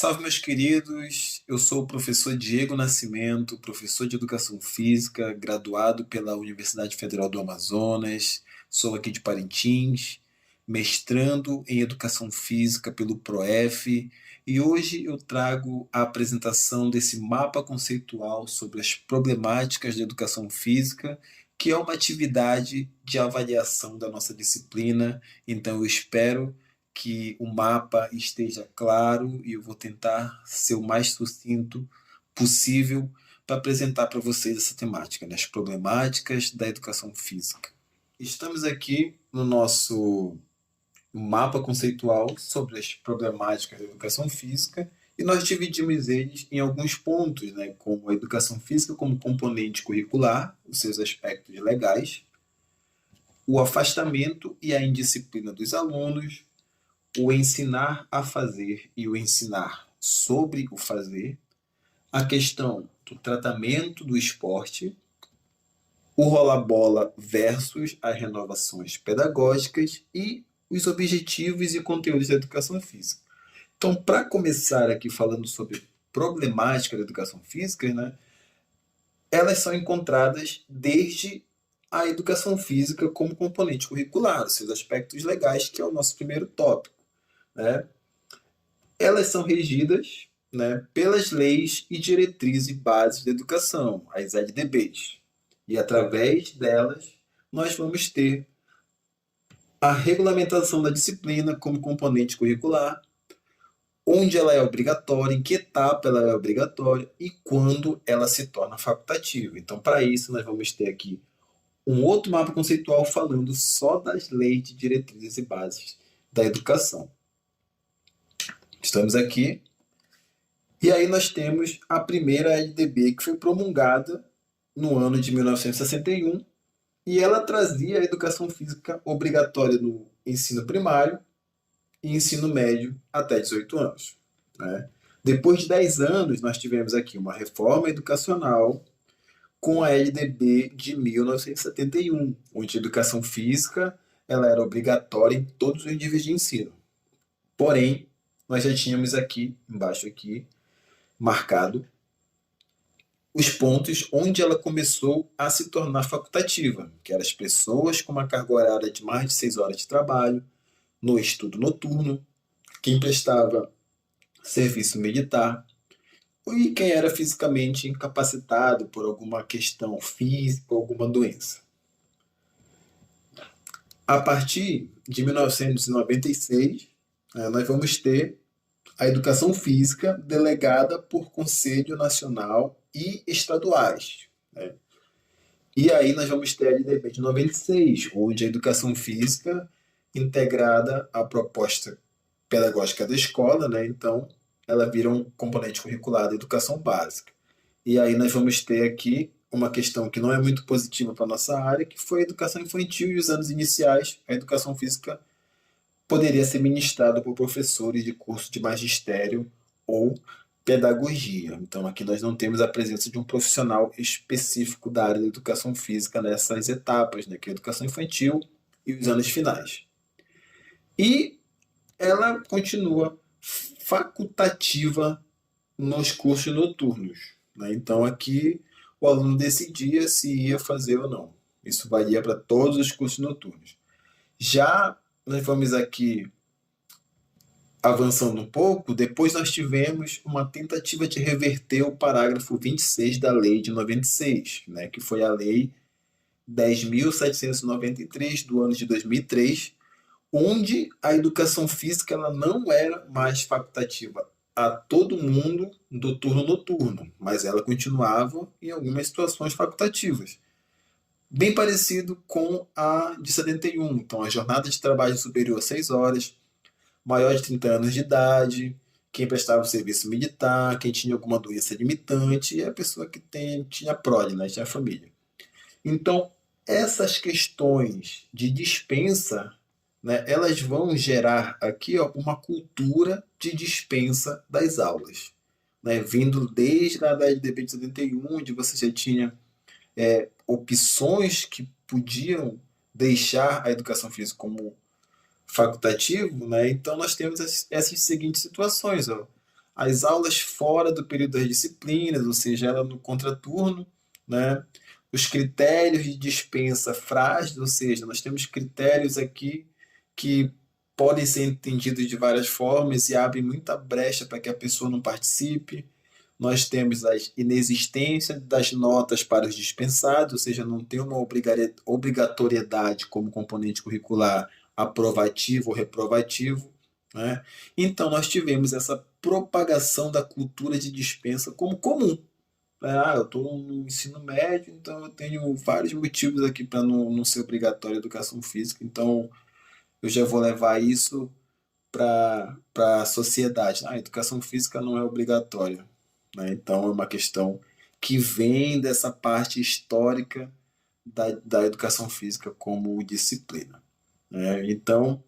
Salve, meus queridos. Eu sou o professor Diego Nascimento, professor de Educação Física, graduado pela Universidade Federal do Amazonas. Sou aqui de Parintins, mestrando em Educação Física pelo ProF. E hoje eu trago a apresentação desse mapa conceitual sobre as problemáticas da educação física, que é uma atividade de avaliação da nossa disciplina. Então eu espero que o mapa esteja claro e eu vou tentar ser o mais sucinto possível para apresentar para vocês essa temática, né? As problemáticas da educação física. Estamos aqui no nosso mapa conceitual sobre as problemáticas da educação física e nós dividimos eles em alguns pontos, né? Como a educação física como componente curricular, os seus aspectos legais, o afastamento e a indisciplina dos alunos, o ensinar a fazer e o ensinar sobre o fazer, a questão do tratamento do esporte, o rola-bola versus as renovações pedagógicas e os objetivos e conteúdos da educação física. Então, para começar aqui falando sobre problemática da educação física, né, elas são encontradas desde a educação física como componente curricular, os seus aspectos legais, que é o nosso primeiro tópico. Né? Elas são regidas, né, pelas leis e diretrizes básicas da educação, as LDBs. E através delas, nós vamos ter a regulamentação da disciplina como componente curricular, onde ela é obrigatória, em que etapa ela é obrigatória e quando ela se torna facultativa. Então, para isso, nós vamos ter aqui um outro mapa conceitual falando só das leis de diretrizes e bases da educação. Estamos aqui. E aí nós temos a primeira LDB, que foi promulgada no ano de 1961, e ela trazia a educação física obrigatória no ensino primário e ensino médio até 18 anos. Né? Depois de 10 anos, nós tivemos aqui uma reforma educacional com a LDB de 1971, onde a educação física ela era obrigatória em todos os níveis de ensino. Porém, nós já tínhamos aqui, embaixo aqui, marcado os pontos onde ela começou a se tornar facultativa, que eram as pessoas com uma carga horária de mais de 6 horas de trabalho, no estudo noturno, quem prestava serviço militar, e quem era fisicamente incapacitado por alguma questão física ou alguma doença. A partir de 1996, nós vamos ter a educação física delegada por Conselho Nacional e estaduais. Né? E aí nós vamos ter a LDB de 96, onde a educação física integrada à proposta pedagógica da escola, né? Então ela vira um componente curricular da educação básica. E aí nós vamos ter aqui uma questão que não é muito positiva para a nossa área, que foi a educação infantil e os anos iniciais, a educação física poderia ser ministrado por professores de curso de magistério ou pedagogia. Então, aqui nós não temos a presença de um profissional específico da área da educação física nessas etapas, né, que é a educação infantil e os anos finais. E ela continua facultativa nos cursos noturnos. Né? Então, aqui o aluno decidia se ia fazer ou não. Isso valia para todos os cursos noturnos. Já nós vamos aqui avançando um pouco, depois nós tivemos uma tentativa de reverter o parágrafo 26 da lei de 96, né, que foi a lei 10.793 do ano de 2003, onde a educação física ela não era mais facultativa a todo mundo do turno noturno, mas ela continuava em algumas situações facultativas. Bem parecido com a de 71. Então, a jornada de trabalho superior a 6 horas, maior de 30 anos de idade, quem prestava serviço militar, quem tinha alguma doença limitante e a pessoa que tinha prole, né, tinha família. Então, essas questões de dispensa, né, elas vão gerar aqui uma cultura de dispensa das aulas. Né, vindo desde a LDB de 71, onde você já tinha opções que podiam deixar a educação física como facultativo, né? Então nós temos essas seguintes situações. Ó. as aulas fora do período das disciplinas, ou seja, ela no contraturno, né? Os critérios de dispensa frágeis, ou seja, nós temos critérios aqui que podem ser entendidos de várias formas e abrem muita brecha para que a pessoa não participe. Nós temos a inexistência das notas para os dispensados, ou seja, não tem uma obrigatoriedade como componente curricular aprovativo ou reprovativo, né? Então, nós tivemos essa propagação da cultura de dispensa como comum. Eu estou no ensino médio, então eu tenho vários motivos aqui para não ser obrigatória a educação física, então eu já vou levar isso para a sociedade. A educação física não é obrigatória, né? Então é uma questão que vem dessa parte histórica da educação física como disciplina, né? Então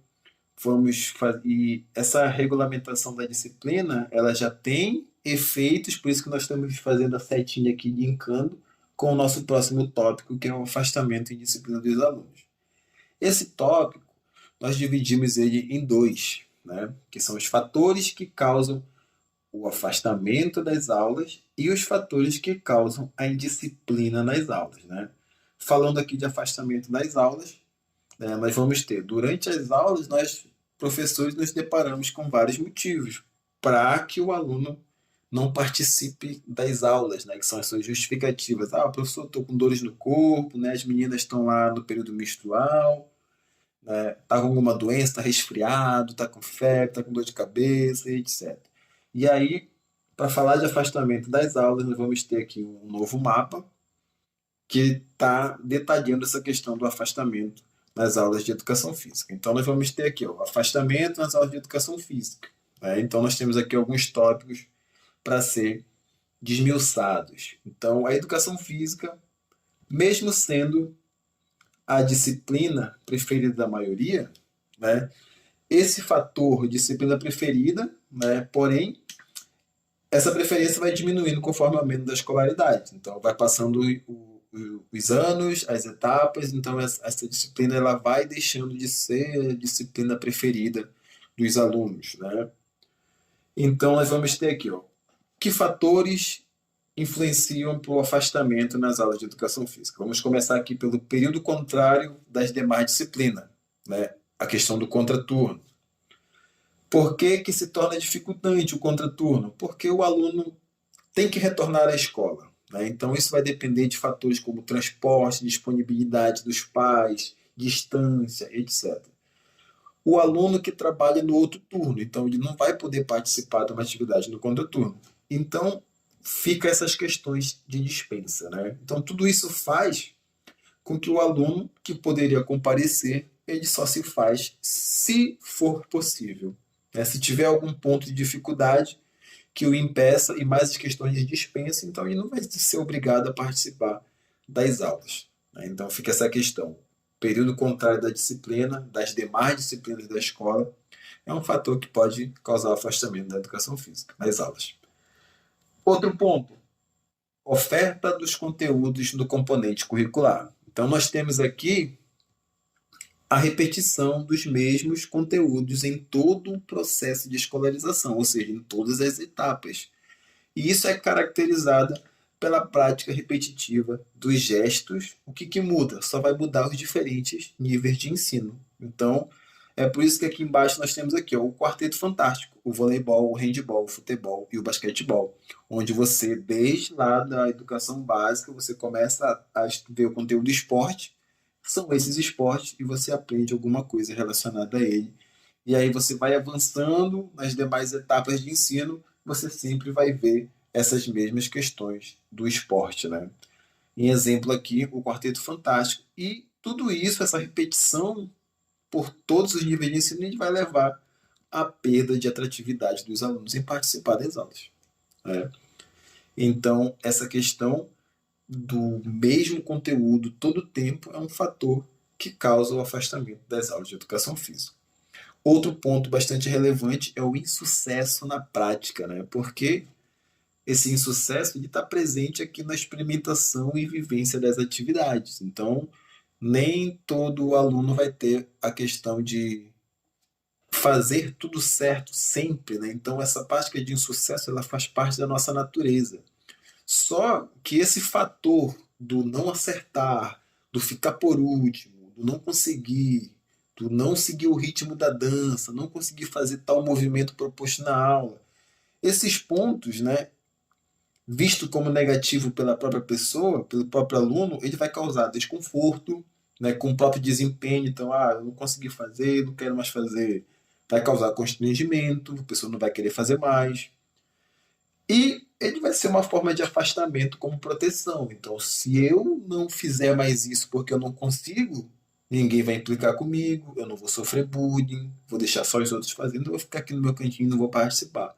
e essa regulamentação da disciplina, ela já tem efeitos, por isso que nós estamos fazendo a setinha aqui linkando com o nosso próximo tópico, que é o afastamento em disciplina dos alunos. Esse tópico, nós dividimos ele em dois, né? Que são os fatores que causam o afastamento das aulas e os fatores que causam a indisciplina nas aulas, né? Falando aqui de afastamento das aulas, nós vamos ter, durante as aulas, nós, professores, nos deparamos com vários motivos para que o aluno não participe das aulas, né, que são as suas justificativas. Professor, estou com dores no corpo, né, as meninas estão lá no período menstrual, né, tá com alguma doença, está resfriado, está com febre, está com dor de cabeça, etc. E aí, para falar de afastamento das aulas, nós vamos ter aqui um novo mapa que está detalhando essa questão do afastamento nas aulas de educação física. Então, nós vamos ter aqui o afastamento nas aulas de educação física, né? Então, nós temos aqui alguns tópicos para ser desmiuçados. Então, a educação física, mesmo sendo a disciplina preferida da maioria, né, esse fator disciplina preferida, né, porém, essa preferência vai diminuindo conforme o aumento da escolaridade. Então, vai passando os anos, as etapas, então essa disciplina ela vai deixando de ser a disciplina preferida dos alunos, né? Então, nós vamos ter aqui, que fatores influenciam para o afastamento nas aulas de educação física. Vamos começar aqui pelo período contrário das demais disciplinas, né? A questão do contraturno. Por que se torna dificultante o contraturno? Porque o aluno tem que retornar à escola, né? Então, isso vai depender de fatores como transporte, disponibilidade dos pais, distância, etc. O aluno que trabalha no outro turno, então ele não vai poder participar de uma atividade no contraturno. Então, fica essas questões de dispensa, né? Então, tudo isso faz com que o aluno que poderia comparecer, ele só se faz se for possível, né? Se tiver algum ponto de dificuldade que o impeça e mais as questões de dispensa, então ele não vai ser obrigado a participar das aulas, né? Então, fica essa questão. Período contrário da disciplina, das demais disciplinas da escola, é um fator que pode causar afastamento da educação física nas aulas. Outro ponto, oferta dos conteúdos do componente curricular. Então, nós temos aqui a repetição dos mesmos conteúdos em todo o processo de escolarização, ou seja, em todas as etapas. E isso é caracterizado pela prática repetitiva dos gestos. O que muda? Só vai mudar os diferentes níveis de ensino. Então, é por isso que aqui embaixo nós temos aqui o quarteto fantástico, o voleibol, o handebol, o futebol e o basquetebol, onde você, desde lá da educação básica, você começa a ver o conteúdo esporte, são esses esportes, e você aprende alguma coisa relacionada a ele. E aí você vai avançando nas demais etapas de ensino, você sempre vai ver essas mesmas questões do esporte, né? Em exemplo aqui, o Quarteto Fantástico. E tudo isso, essa repetição por todos os níveis de ensino, vai levar à perda de atratividade dos alunos em participar das aulas, né? Então, essa questão do mesmo conteúdo todo o tempo é um fator que causa o afastamento das aulas de educação física. Outro ponto bastante relevante é o insucesso na prática, né? Porque esse insucesso está presente aqui na experimentação e vivência das atividades. Então, nem todo aluno vai ter a questão de fazer tudo certo sempre, né? Então essa prática de insucesso ela faz parte da nossa natureza. Só que esse fator do não acertar, do ficar por último, do não conseguir, do não seguir o ritmo da dança, não conseguir fazer tal movimento proposto na aula, esses pontos, né, visto como negativo pela própria pessoa, pelo próprio aluno, ele vai causar desconforto, né, com o próprio desempenho. Então, eu não consegui fazer, não quero mais fazer. Vai causar constrangimento, a pessoa não vai querer fazer mais. E ele vai ser uma forma de afastamento como proteção. Então, se eu não fizer mais isso porque eu não consigo, ninguém vai implicar comigo, eu não vou sofrer bullying, vou deixar só os outros fazendo, eu vou ficar aqui no meu cantinho e não vou participar.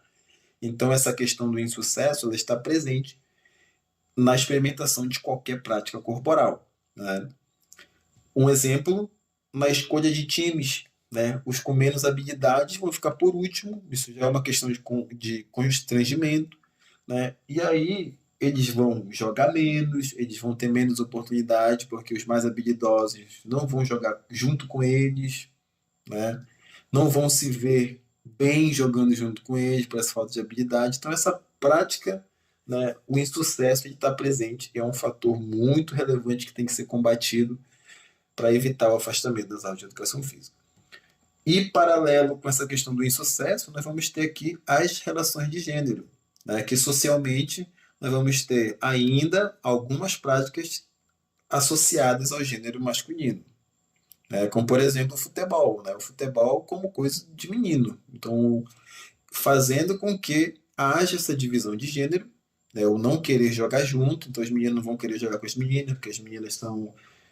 Então, essa questão do insucesso ela está presente na experimentação de qualquer prática corporal, né? Um exemplo, na escolha de times, né? Os com menos habilidades vão ficar por último, isso já é uma questão de constrangimento, né? E aí eles vão jogar menos, eles vão ter menos oportunidade, porque os mais habilidosos não vão jogar junto com eles, né? Não vão se ver bem jogando junto com eles por essa falta de habilidade. Então essa prática, né, o insucesso está presente e é um fator muito relevante que tem que ser combatido para evitar o afastamento das aulas de educação física. E paralelo com essa questão do insucesso, nós vamos ter aqui as relações de gênero, né, que socialmente nós vamos ter ainda algumas práticas associadas ao gênero masculino, né, como por exemplo o futebol, né, o futebol como coisa de menino. Então, fazendo com que haja essa divisão de gênero, né, o não querer jogar junto, então os meninos não vão querer jogar com as meninas, porque as meninas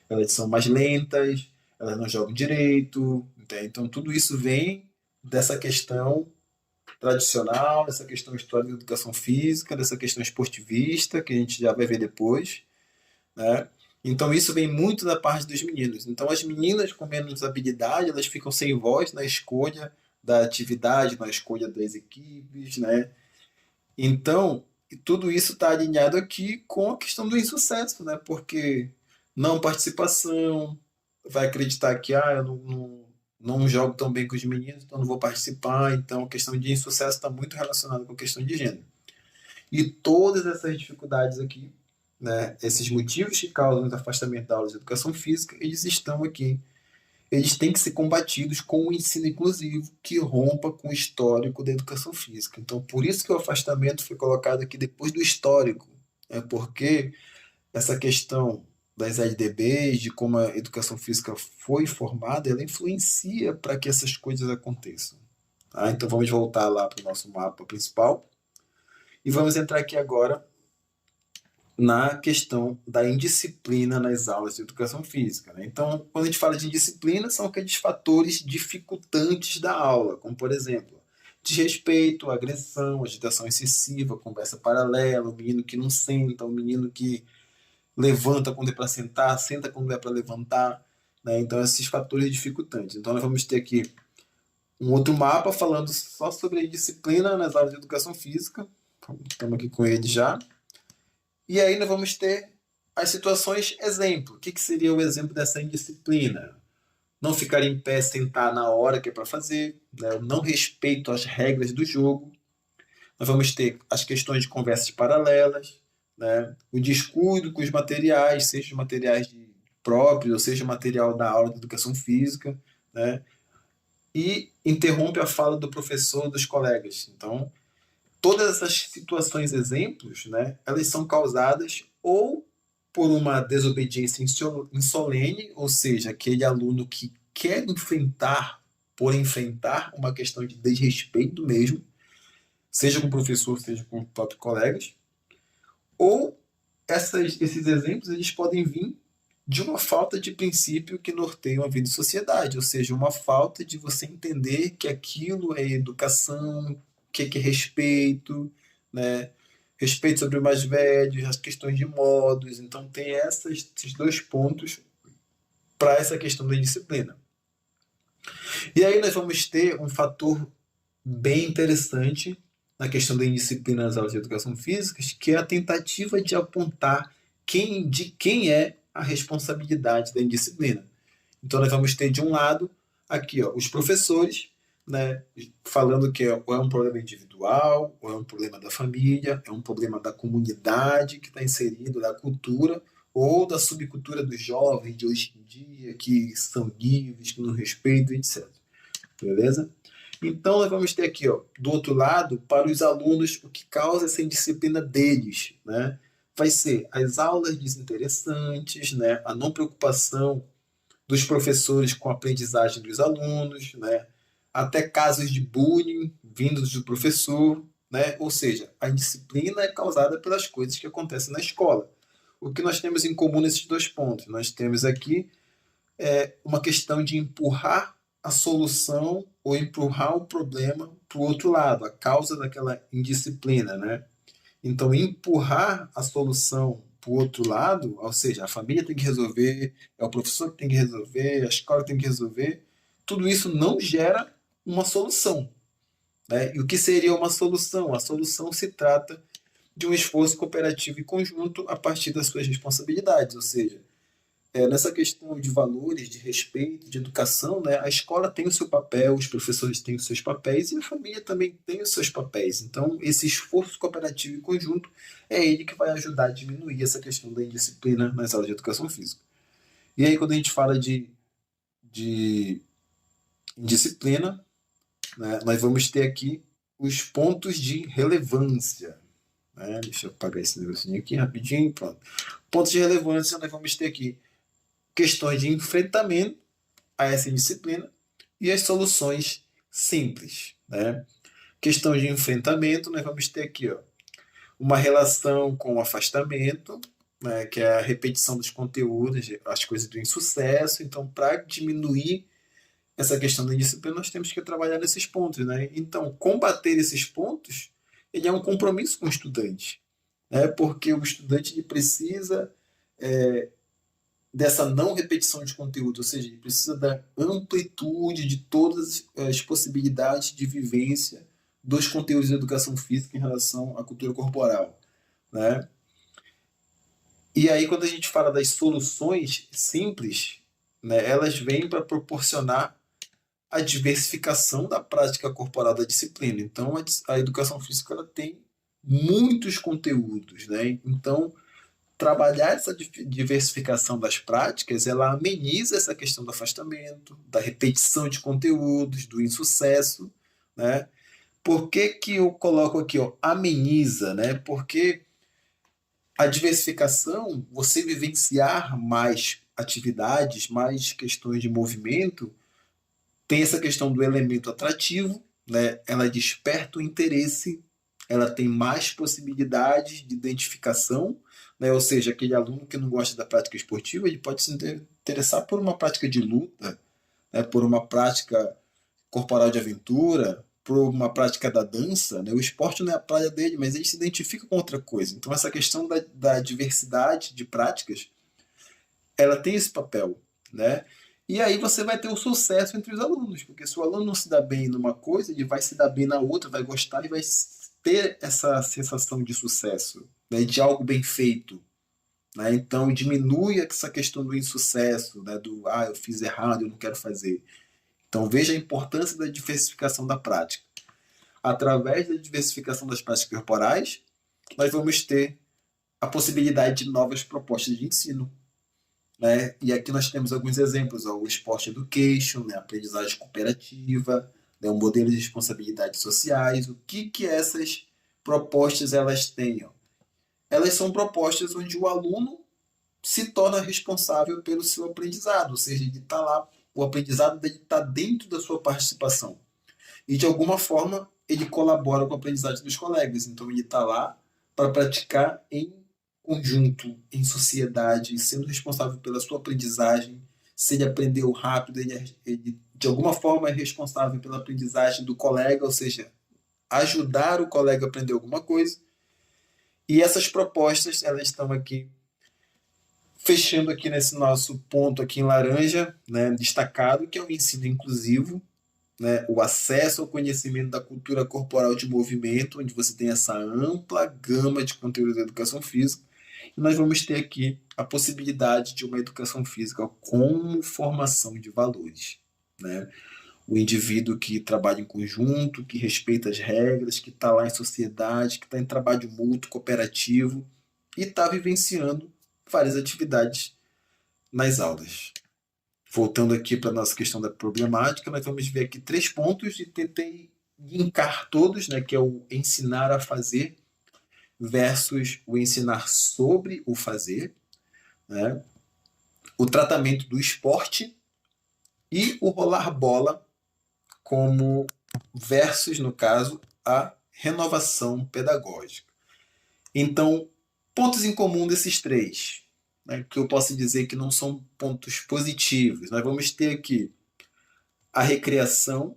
elas são mais lentas, elas não jogam direito, entende? Então tudo isso vem dessa questão tradicional, dessa questão histórica da educação física, dessa questão esportivista, que a gente já vai ver depois, né? Então isso vem muito da parte dos meninos. Então as meninas com menos habilidade, elas ficam sem voz na escolha da atividade, na escolha das equipes, né? Então, tudo isso está alinhado aqui com a questão do insucesso, né? Porque não participação, vai acreditar que eu não jogo tão bem com os meninos, então não vou participar. Então, a questão de insucesso está muito relacionada com a questão de gênero. E todas essas dificuldades aqui, né, esses motivos que causam o afastamento da aula de educação física, eles estão aqui. Eles têm que ser combatidos com o ensino inclusivo que rompa com o histórico da educação física. Então, por isso que o afastamento foi colocado aqui depois do histórico. É porque essa questão das LDBs, de como a educação física foi formada, ela influencia para que essas coisas aconteçam. Tá? Então, vamos voltar lá para o nosso mapa principal e vamos entrar aqui agora na questão da indisciplina nas aulas de educação física, né? Então, quando a gente fala de indisciplina, são aqueles fatores dificultantes da aula, como, por exemplo, desrespeito, agressão, agitação excessiva, conversa paralela, o menino que não senta, o menino que levanta quando é para sentar, senta quando é para levantar, né? Então, esses fatores dificultantes. Então, nós vamos ter aqui um outro mapa falando só sobre a indisciplina nas aulas de educação física. Estamos aqui com ele já. E aí nós vamos ter as situações exemplo. O que seria o exemplo dessa indisciplina? Não ficar em pé, sentar na hora que é para fazer, né? O não respeito às regras do jogo. Nós vamos ter as questões de conversas paralelas, né? O descuido com os materiais, seja os materiais próprios, ou seja o material da aula de educação física, né? E interrompe a fala do professor, dos colegas. Então, todas essas situações exemplos, né, elas são causadas ou por uma desobediência insolene, ou seja, aquele aluno que quer enfrentar, por enfrentar uma questão de desrespeito mesmo, seja com o professor, seja com os próprios colegas, ou esses exemplos eles podem vir de uma falta de princípio que norteia a vida em sociedade, ou seja, uma falta de você entender que aquilo é educação, o que é respeito, né? Respeito sobre os mais velhos, as questões de modos. Então, tem esses dois pontos para essa questão da disciplina. E aí nós vamos ter um fator bem interessante na questão da indisciplina nas aulas de educação física, que é a tentativa de apontar de quem é a responsabilidade da indisciplina. Então, nós vamos ter, de um lado, aqui, os professores, né, falando que ou é um problema individual, ou é um problema da família, é um problema da comunidade que está inserido, da cultura, ou da subcultura dos jovens de hoje em dia, que são livres, que não respeitam, etc. Beleza? Então, nós vamos ter aqui, ó, do outro lado, para os alunos, o que causa essa indisciplina deles, né? Vai ser as aulas desinteressantes, né? A não preocupação dos professores com a aprendizagem dos alunos, né? Até casos de bullying vindos do professor, né? Ou seja, a indisciplina é causada pelas coisas que acontecem na escola. O que nós temos em comum nesses dois pontos? Nós temos aqui uma questão de empurrar a solução ou empurrar o problema para o outro lado, a causa daquela indisciplina, né? Então, empurrar a solução para o outro lado, ou seja, a família tem que resolver, é o professor que tem que resolver, a escola tem que resolver, tudo isso não gera uma solução, né? E o que seria uma solução? A solução se trata de um esforço cooperativo e conjunto a partir das suas responsabilidades, ou seja, nessa questão de valores, de respeito, de educação, né, a escola tem o seu papel, os professores têm os seus papéis e a família também tem os seus papéis. Então, esse esforço cooperativo e conjunto é ele que vai ajudar a diminuir essa questão da indisciplina nas aulas de educação física. E aí, quando a gente fala de indisciplina, né, nós vamos ter aqui os pontos de relevância. Né? Deixa eu apagar esse negocinho aqui rapidinho. Pronto. Pontos de relevância, nós vamos ter aqui questões de enfrentamento a essa indisciplina e as soluções simples. Né? Questão de enfrentamento, nós vamos ter aqui ó, uma relação com o afastamento, né, que é a repetição dos conteúdos, as coisas do insucesso. Então, para diminuir essa questão da indisciplina, nós temos que trabalhar nesses pontos. Né? Então, combater esses pontos ele é um compromisso com o estudante, né? Porque o estudante ele precisa dessa não repetição de conteúdo, ou seja, ele precisa da amplitude de todas as possibilidades de vivência dos conteúdos de educação física em relação à cultura corporal, né? E aí, quando a gente fala das soluções simples, né, elas vêm para proporcionar a diversificação da prática corporal da disciplina. Então, a educação física ela tem muitos conteúdos, né? Então, trabalhar essa diversificação das práticas, ela ameniza essa questão do afastamento, da repetição de conteúdos, do insucesso, né? Por que que eu coloco aqui, ó, ameniza, né? Porque a diversificação, você vivenciar mais atividades, mais questões de movimento, tem essa questão do elemento atrativo, né? Ela desperta o interesse, ela tem mais possibilidades de identificação, né? Ou seja, aquele aluno que não gosta da prática esportiva, ele pode se interessar por uma prática de luta, né? Por uma prática corporal de aventura, por uma prática da dança, né? O esporte não é a praia dele, mas ele se identifica com outra coisa. Então essa questão da diversidade de práticas, ela tem esse papel, né? E aí você vai ter o sucesso entre os alunos, porque se o aluno não se dá bem numa coisa, ele vai se dar bem na outra, vai gostar e vai ter essa sensação de sucesso, né, de algo bem feito. Né? Então diminui essa questão do insucesso, né, do eu fiz errado, eu não quero fazer. Então veja a importância da diversificação da prática. Através da diversificação das práticas corporais, nós vamos ter a possibilidade de novas propostas de ensino. Né? E aqui nós temos alguns exemplos, ó, o Sport Education, né? A aprendizagem cooperativa, né? O modelo de responsabilidades sociais. O que essas propostas elas têm? Ó? Elas são propostas onde o aluno se torna responsável pelo seu aprendizado, ou seja, ele está lá, o aprendizado dele está dentro da sua participação. E de alguma forma ele colabora com a aprendizagem dos colegas, então ele está lá para praticar em conjunto, em sociedade, sendo responsável pela sua aprendizagem. Se ele aprendeu rápido, ele de alguma forma é responsável pela aprendizagem do colega, ou seja, ajudar o colega a aprender alguma coisa. E essas propostas, elas estão aqui, fechando aqui nesse nosso ponto aqui em laranja, né, destacado, que é o ensino inclusivo, né, o acesso ao conhecimento da cultura corporal de movimento, onde você tem essa ampla gama de conteúdos da educação física. E nós vamos ter aqui a possibilidade de uma educação física com formação de valores. Né? o indivíduo que trabalha em conjunto, que respeita as regras, que está lá em sociedade, que está em trabalho mútuo, cooperativo e está vivenciando várias atividades nas aulas. Voltando aqui para a nossa questão da problemática, nós vamos ver aqui 3 pontos e tentei linkar todos, né, que é o ensinar a fazer versus o ensinar sobre o fazer, né, o tratamento do esporte e o rolar bola como versus, no caso, a renovação pedagógica. Então, pontos em comum desses três, né, que eu posso dizer que não são pontos positivos. Nós vamos ter aqui a recreação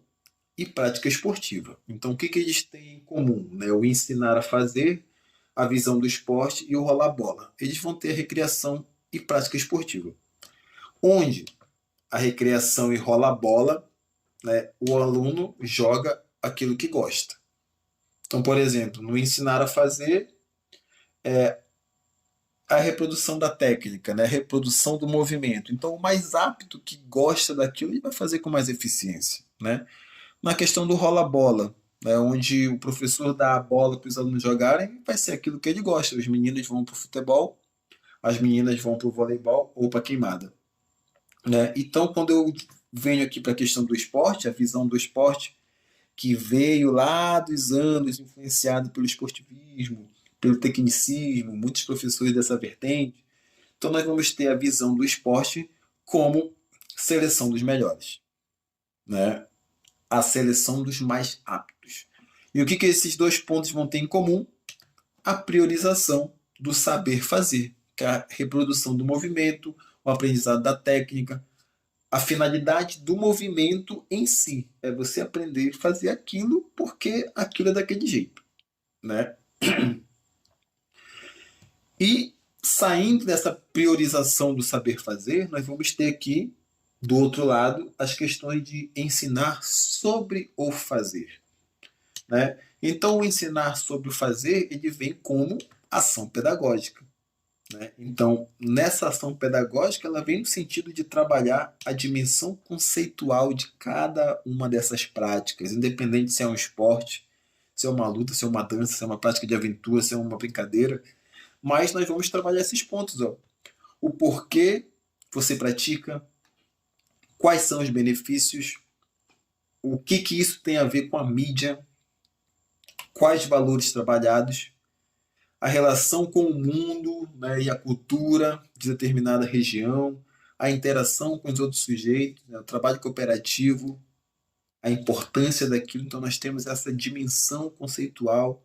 e prática esportiva. Então, o que, que eles têm em comum? Né? O ensinar a fazer, a visão do esporte e o rolar bola. Eles vão ter a recreação e prática esportiva. Onde a recreação e rola bola, né, o aluno joga aquilo que gosta. Então, por exemplo, no ensinar a fazer, a reprodução da técnica, né, a reprodução do movimento. Então, o mais apto que gosta daquilo, ele vai fazer com mais eficiência. Né? Na questão do rola-bola, né, onde o professor dá a bola para os alunos jogarem, vai ser aquilo que ele gosta. Os meninos vão para o futebol, as meninas vão para o voleibol ou para a queimada. Né? Então, quando eu venho aqui para a questão do esporte, a visão do esporte, que veio lá dos anos, influenciado pelo esportivismo, pelo tecnicismo, muitos professores dessa vertente. Então, nós vamos ter a visão do esporte como seleção dos melhores. Né? A seleção dos mais aptos. E o que, que esses 2 pontos vão ter em comum? A priorização do saber fazer, que é a reprodução do movimento, o aprendizado da técnica. A finalidade do movimento em si é você aprender a fazer aquilo porque aquilo é daquele jeito. Né? E saindo dessa priorização do saber fazer, nós vamos ter aqui, do outro lado, as questões de ensinar sobre o fazer. Né? Então, o ensinar sobre o fazer, ele vem como ação pedagógica. Né? Então, nessa ação pedagógica, ela vem no sentido de trabalhar a dimensão conceitual de cada uma dessas práticas, independente se é um esporte, se é uma luta, se é uma dança, se é uma prática de aventura, se é uma brincadeira. Mas nós vamos trabalhar esses pontos. Ó. O porquê você pratica, quais são os benefícios, o que, que isso tem a ver com a mídia, quais valores trabalhados, a relação com o mundo, né, e a cultura de determinada região, a interação com os outros sujeitos, né, o trabalho cooperativo, a importância daquilo. Então, nós temos essa dimensão conceitual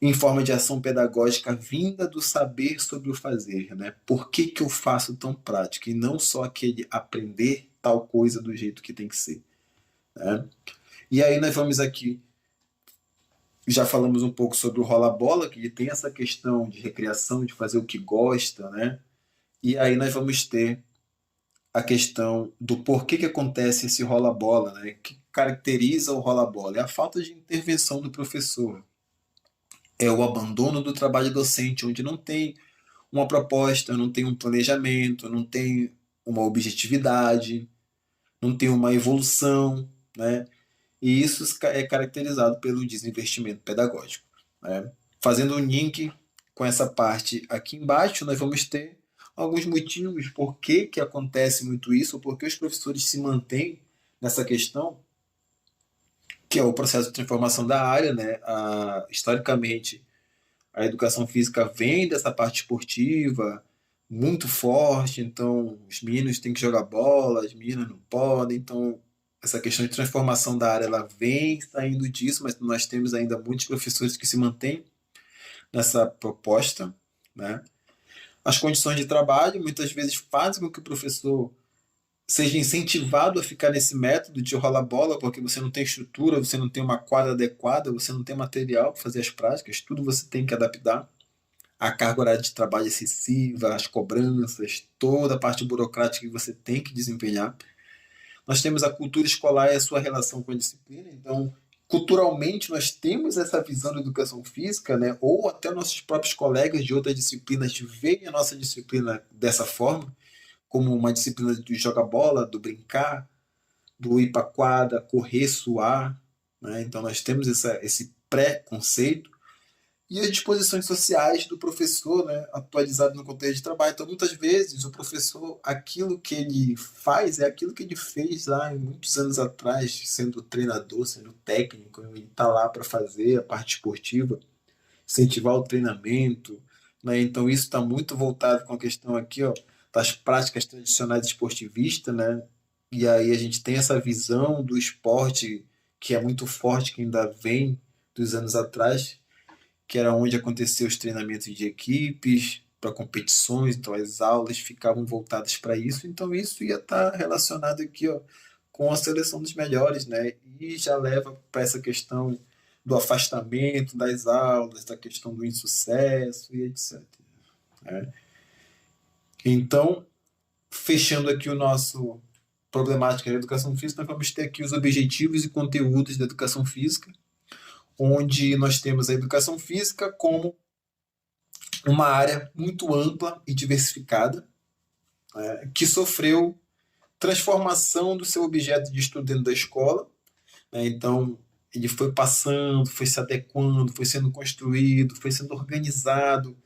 em forma de ação pedagógica vinda do saber sobre o fazer. Né? Por que, que eu faço tão prático? E não só aquele aprender tal coisa do jeito que tem que ser. Né? E aí nós vamos aqui, já falamos um pouco sobre o rola-bola, que ele tem essa questão de recreação, de fazer o que gosta, né? E aí nós vamos ter a questão do porquê que acontece esse rola-bola, né? O que caracteriza o rola-bola? É a falta de intervenção do professor. É o abandono do trabalho docente, onde não tem uma proposta, não tem um planejamento, não tem uma objetividade, não tem uma evolução, né? E isso é caracterizado pelo desinvestimento pedagógico. Né? Fazendo um link com essa parte aqui embaixo, nós vamos ter alguns motivos por que acontece muito isso, ou por que os professores se mantêm nessa questão, que é o processo de transformação da área. Né? Historicamente, a educação física vem dessa parte esportiva muito forte, então os meninos têm que jogar bola, as meninas não podem, então essa questão de transformação da área ela vem saindo disso, mas nós temos ainda muitos professores que se mantêm nessa proposta. Né? As condições de trabalho muitas vezes fazem com que o professor seja incentivado a ficar nesse método de rolar bola, porque você não tem estrutura, você não tem uma quadra adequada, você não tem material para fazer as práticas, tudo você tem que adaptar. A carga horária de trabalho excessiva, as cobranças, toda a parte burocrática que você tem que desempenhar. Nós temos a cultura escolar e a sua relação com a disciplina. Então, culturalmente, nós temos essa visão da educação física, né? Ou até nossos próprios colegas de outras disciplinas veem a nossa disciplina dessa forma, como uma disciplina de jogar bola, do brincar, do ir para a quadra, correr, suar, né? Então nós temos esse pré-conceito e as disposições sociais do professor, né, atualizado no contexto de trabalho. Então, muitas vezes, o professor, aquilo que ele faz é aquilo que ele fez lá em muitos anos atrás, sendo treinador, sendo técnico, ele está lá para fazer a parte esportiva, incentivar o treinamento, né? Então, isso está muito voltado com a questão aqui, ó, das práticas tradicionais esportivistas, né? E aí a gente tem essa visão do esporte que é muito forte, que ainda vem dos anos atrás, que era onde aconteciam os treinamentos de equipes, para competições, então as aulas ficavam voltadas para isso, então isso ia estar relacionado aqui, ó, com a seleção dos melhores, né? E já leva para essa questão do afastamento das aulas, da questão do insucesso e etc. Né? Então, fechando aqui o nosso problemática da educação física, nós vamos ter aqui os objetivos e conteúdos da educação física, onde nós temos a educação física como uma área muito ampla e diversificada, que sofreu transformação do seu objeto de estudo dentro da escola, né? Então, ele foi passando, foi se adequando, foi sendo construído, foi sendo organizado,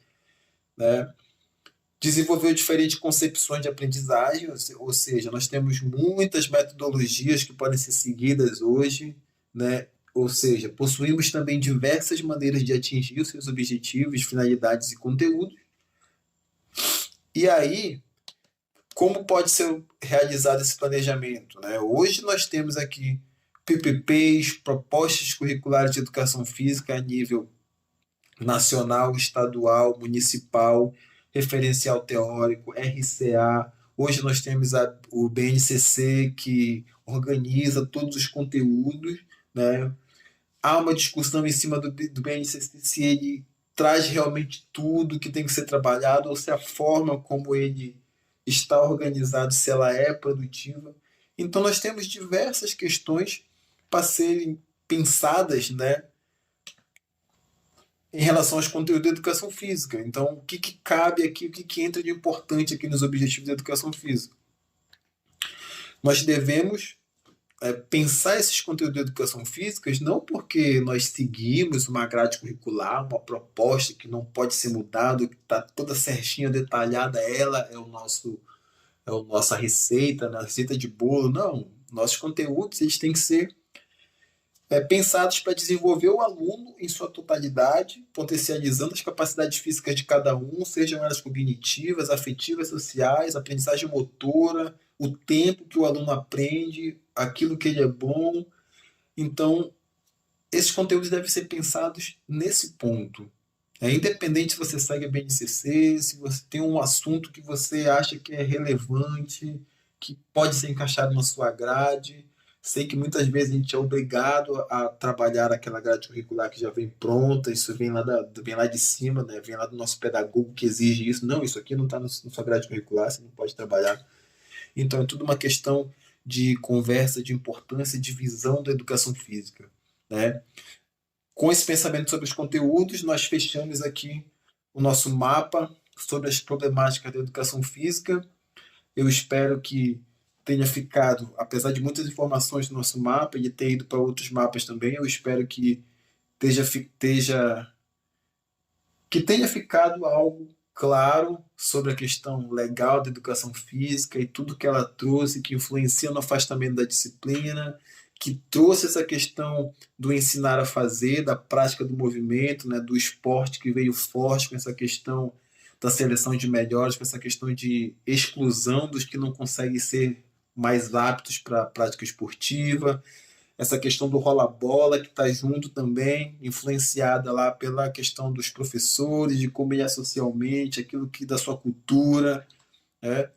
né? Desenvolveu diferentes concepções de aprendizagem, ou seja, nós temos muitas metodologias que podem ser seguidas hoje, né? Ou seja, possuímos também diversas maneiras de atingir os seus objetivos, finalidades e conteúdos. E aí, como pode ser realizado esse planejamento, né? Hoje nós temos aqui PPPs, propostas curriculares de educação física a nível nacional, estadual, municipal, referencial teórico, RCA. Hoje nós temos o BNCC, que organiza todos os conteúdos, né? Há uma discussão em cima do BNCC se ele traz realmente tudo que tem que ser trabalhado ou se a forma como ele está organizado, se ela é produtiva. Então nós temos diversas questões para serem pensadas, né, em relação aos conteúdos da educação física. Então, o que, que cabe aqui, o que, que entra de importante aqui nos objetivos da educação física? Nós devemos pensar esses conteúdos de educação física não porque nós seguimos uma grade curricular, uma proposta que não pode ser mudada, que está toda certinha, detalhada, ela é o nosso nossa receita, na receita de bolo. Não, nossos conteúdos eles têm que ser pensados para desenvolver o aluno em sua totalidade, potencializando as capacidades físicas de cada um, sejam elas cognitivas, afetivas, sociais, aprendizagem motora, o tempo que o aluno aprende, aquilo que ele é bom. Então, esses conteúdos devem ser pensados nesse ponto. Independente se você segue a BNCC, se você tem um assunto que você acha que é relevante, que pode ser encaixado na sua grade. Sei que muitas vezes a gente é obrigado a trabalhar aquela grade curricular que já vem pronta, isso vem lá de cima, né? Vem lá do nosso pedagogo que exige isso. Não, isso aqui não está na sua grade curricular, você não pode trabalhar. Então é tudo uma questão de conversa, de importância, de visão da educação física, né? Com esse pensamento sobre os conteúdos, nós fechamos aqui o nosso mapa sobre as problemáticas da educação física. Eu espero que tenha ficado, apesar de muitas informações no nosso mapa e ter ido para outros mapas também, eu espero que que tenha ficado algo claro sobre a questão legal da educação física e tudo que ela trouxe, que influencia no afastamento da disciplina, que trouxe essa questão do ensinar a fazer, da prática do movimento, né, do esporte que veio forte com essa questão da seleção de melhores, com essa questão de exclusão dos que não conseguem ser mais aptos para a prática esportiva, essa questão do rola-bola que está junto também, influenciada lá pela questão dos professores, de como ele é socialmente, aquilo que da sua cultura, né?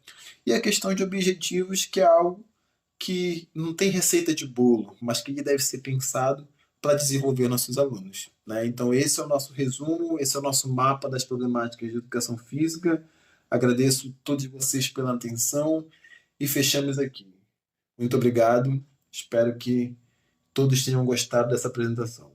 E a questão de objetivos, que é algo que não tem receita de bolo, mas que deve ser pensado para desenvolver nossos alunos, né? Então esse é o nosso resumo, esse é o nosso mapa das problemáticas de educação física. Agradeço a todos vocês pela atenção e fechamos aqui. Muito obrigado, espero que todos tenham gostado dessa apresentação.